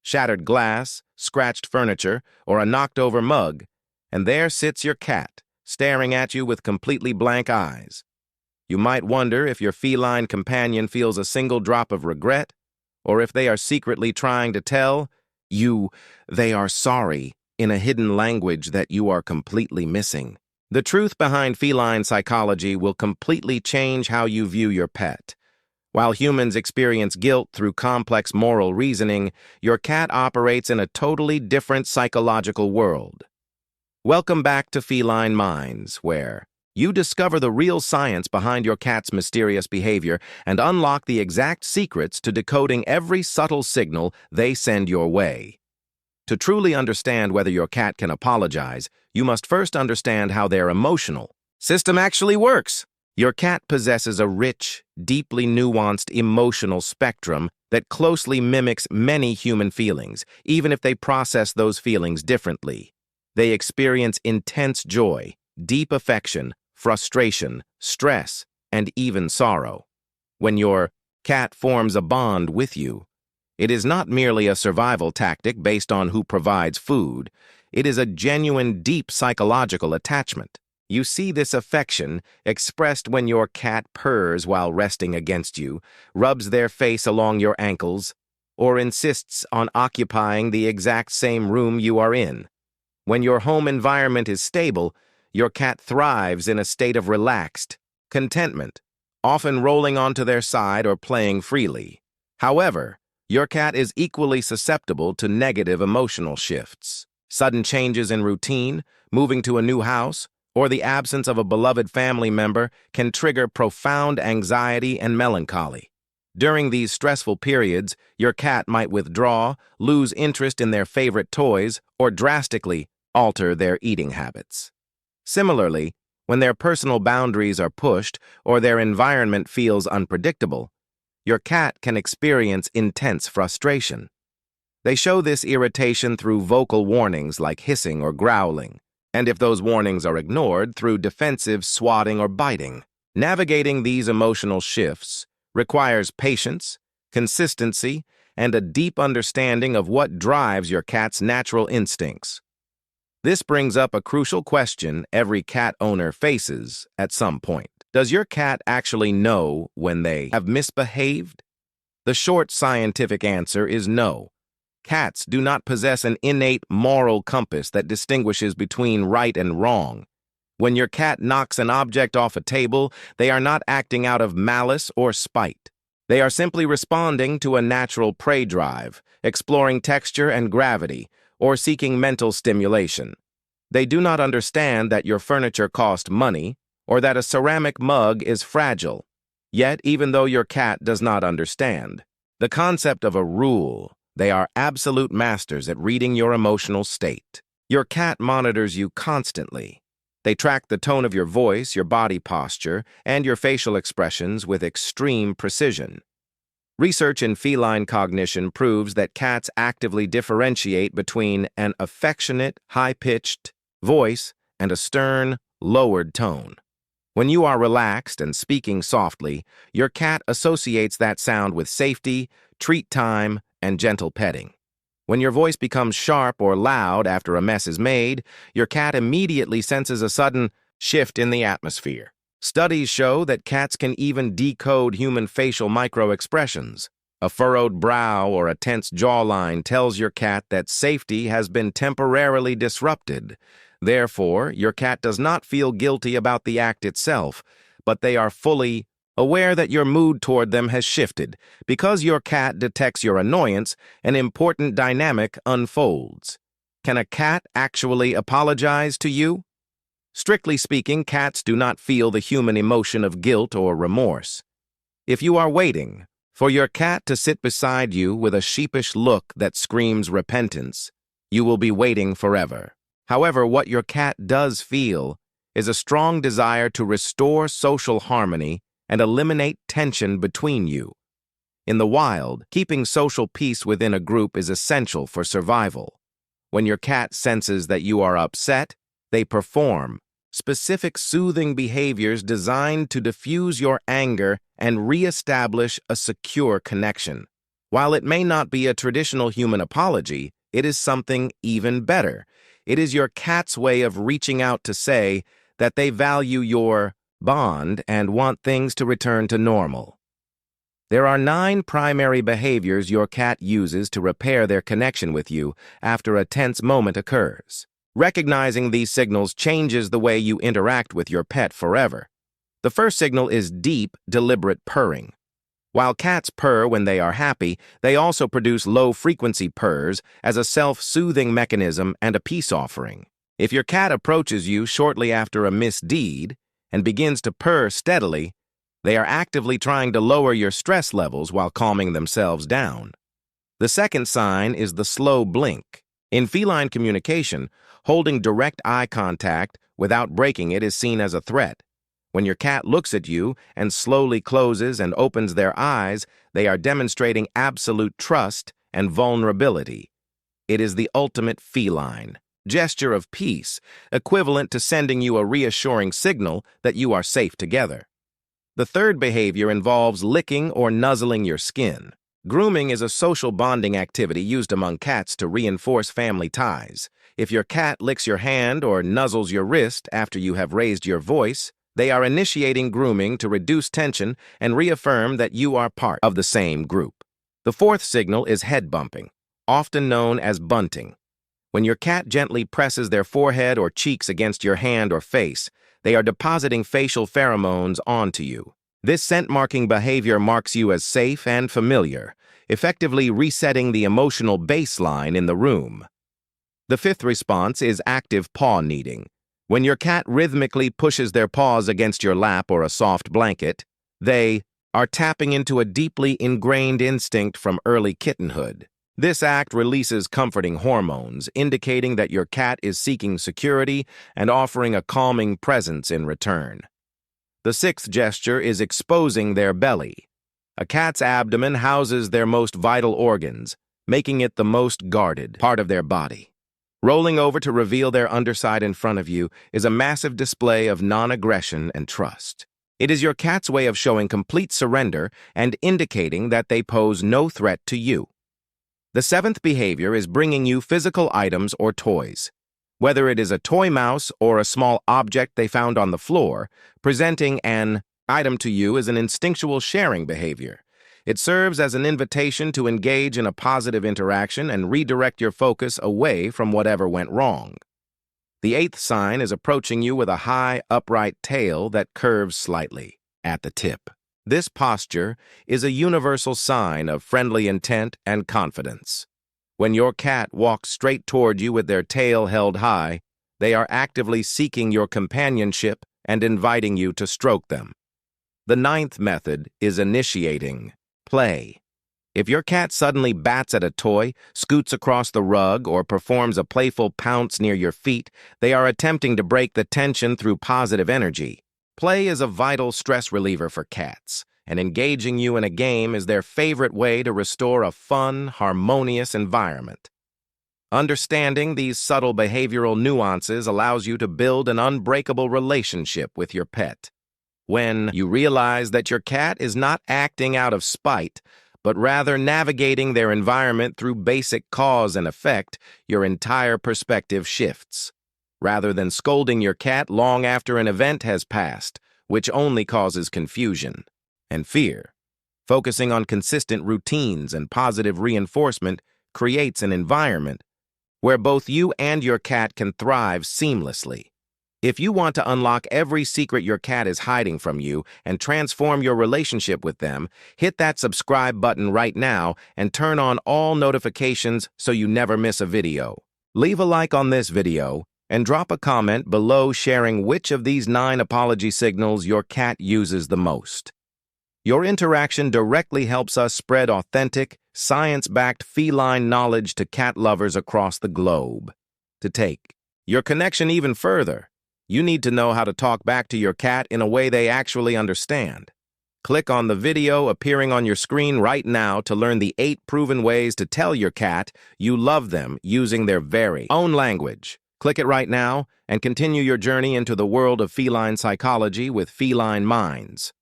shattered glass, scratched furniture, or a knocked-over mug, and there sits your cat, staring at you with completely blank eyes. You might wonder if your feline companion feels a single drop of regret, or if they are secretly trying to tell you they are sorry in a hidden language that you are completely missing. The truth behind feline psychology will completely change how you view your pet. While humans experience guilt through complex moral reasoning, your cat operates in a totally different psychological world. Welcome back to Feline Minds, where you discover the real science behind your cat's mysterious behavior and unlock the exact secrets to decoding every subtle signal they send your way. To truly understand whether your cat can apologize, you must first understand how their emotional system actually works. Your cat possesses a rich, deeply nuanced emotional spectrum that closely mimics many human feelings, even if they process those feelings differently. They experience intense joy, deep affection, frustration, stress, and even sorrow. When your cat forms a bond with you, it is not merely a survival tactic based on who provides food. It is a genuine, deep psychological attachment. You see this affection expressed when your cat purrs while resting against you, rubs their face along your ankles, or insists on occupying the exact same room you are in. When your home environment is stable, your cat thrives in a state of relaxed contentment, often rolling onto their side or playing freely. However, your cat is equally susceptible to negative emotional shifts. Sudden changes in routine, moving to a new house, or the absence of a beloved family member can trigger profound anxiety and melancholy. During these stressful periods, your cat might withdraw, lose interest in their favorite toys, or drastically alter their eating habits. Similarly, when their personal boundaries are pushed or their environment feels unpredictable, your cat can experience intense frustration. They show this irritation through vocal warnings like hissing or growling, and if those warnings are ignored, through defensive swatting or biting. Navigating these emotional shifts requires patience, consistency, and a deep understanding of what drives your cat's natural instincts. This brings up a crucial question every cat owner faces at some point. Does your cat actually know when they have misbehaved? The short scientific answer is no. Cats do not possess an innate moral compass that distinguishes between right and wrong. When your cat knocks an object off a table, they are not acting out of malice or spite. They are simply responding to a natural prey drive, exploring texture and gravity, or seeking mental stimulation. They do not understand that your furniture cost money or that a ceramic mug is fragile. Yet, even though your cat does not understand the concept of a rule, they are absolute masters at reading your emotional state. Your cat monitors you constantly. They track the tone of your voice, your body posture, and your facial expressions with extreme precision. Research in feline cognition proves that cats actively differentiate between an affectionate, high-pitched voice and a stern, lowered tone. When you are relaxed and speaking softly, your cat associates that sound with safety, treat time, and gentle petting. When your voice becomes sharp or loud after a mess is made, your cat immediately senses a sudden shift in the atmosphere. Studies show that cats can even decode human facial micro-expressions. A furrowed brow or a tense jawline tells your cat that safety has been temporarily disrupted. Therefore, your cat does not feel guilty about the act itself, but they are fully aware that your mood toward them has shifted. Because your cat detects your annoyance, an important dynamic unfolds. Can a cat actually apologize to you? Strictly speaking, cats do not feel the human emotion of guilt or remorse. If you are waiting for your cat to sit beside you with a sheepish look that screams repentance, you will be waiting forever. However, what your cat does feel is a strong desire to restore social harmony and eliminate tension between you. In the wild, keeping social peace within a group is essential for survival. When your cat senses that you are upset, they perform specific soothing behaviors designed to diffuse your anger and reestablish a secure connection. While it may not be a traditional human apology, it is something even better. It is your cat's way of reaching out to say that they value your bond and want things to return to normal. There are 9 primary behaviors your cat uses to repair their connection with you after a tense moment occurs. Recognizing these signals changes the way you interact with your pet forever. The first signal is deep, deliberate purring. While cats purr when they are happy, they also produce low-frequency purrs as a self-soothing mechanism and a peace offering. If your cat approaches you shortly after a misdeed and begins to purr steadily, they are actively trying to lower your stress levels while calming themselves down. The second sign is the slow blink. In feline communication, holding direct eye contact without breaking it is seen as a threat. When your cat looks at you and slowly closes and opens their eyes, they are demonstrating absolute trust and vulnerability. It is the ultimate feline gesture of peace, equivalent to sending you a reassuring signal that you are safe together. The third behavior involves licking or nuzzling your skin. Grooming is a social bonding activity used among cats to reinforce family ties. If your cat licks your hand or nuzzles your wrist after you have raised your voice, they are initiating grooming to reduce tension and reaffirm that you are part of the same group. The fourth signal is head bumping, often known as bunting. When your cat gently presses their forehead or cheeks against your hand or face, they are depositing facial pheromones onto you. This scent-marking behavior marks you as safe and familiar, effectively resetting the emotional baseline in the room. The fifth response is active paw kneading. When your cat rhythmically pushes their paws against your lap or a soft blanket, they are tapping into a deeply ingrained instinct from early kittenhood. This act releases comforting hormones, indicating that your cat is seeking security and offering a calming presence in return. The sixth gesture is exposing their belly. A cat's abdomen houses their most vital organs, making it the most guarded part of their body. Rolling over to reveal their underside in front of you is a massive display of non-aggression and trust. It is your cat's way of showing complete surrender and indicating that they pose no threat to you. The seventh behavior is bringing you physical items or toys. Whether it is a toy mouse or a small object they found on the floor, presenting an item to you is an instinctual sharing behavior. It serves as an invitation to engage in a positive interaction and redirect your focus away from whatever went wrong. The eighth sign is approaching you with a high, upright tail that curves slightly at the tip. This posture is a universal sign of friendly intent and confidence. When your cat walks straight toward you with their tail held high, they are actively seeking your companionship and inviting you to stroke them. The ninth method is initiating play. If your cat suddenly bats at a toy, scoots across the rug, or performs a playful pounce near your feet, they are attempting to break the tension through positive energy. Play is a vital stress reliever for cats, and engaging you in a game is their favorite way to restore a fun, harmonious environment. Understanding these subtle behavioral nuances allows you to build an unbreakable relationship with your pet. When you realize that your cat is not acting out of spite, but rather navigating their environment through basic cause and effect, your entire perspective shifts. Rather than scolding your cat long after an event has passed, which only causes confusion and fear, focusing on consistent routines and positive reinforcement creates an environment where both you and your cat can thrive seamlessly. If you want to unlock every secret your cat is hiding from you and transform your relationship with them, hit that subscribe button right now and turn on all notifications so you never miss a video. Leave a like on this video and drop a comment below sharing which of these 9 apology signals your cat uses the most. Your interaction directly helps us spread authentic, science-backed feline knowledge to cat lovers across the globe. To take your connection even further, you need to know how to talk back to your cat in a way they actually understand. Click on the video appearing on your screen right now to learn the 8 proven ways to tell your cat you love them using their very own language. Click it right now and continue your journey into the world of feline psychology with Feline Minds.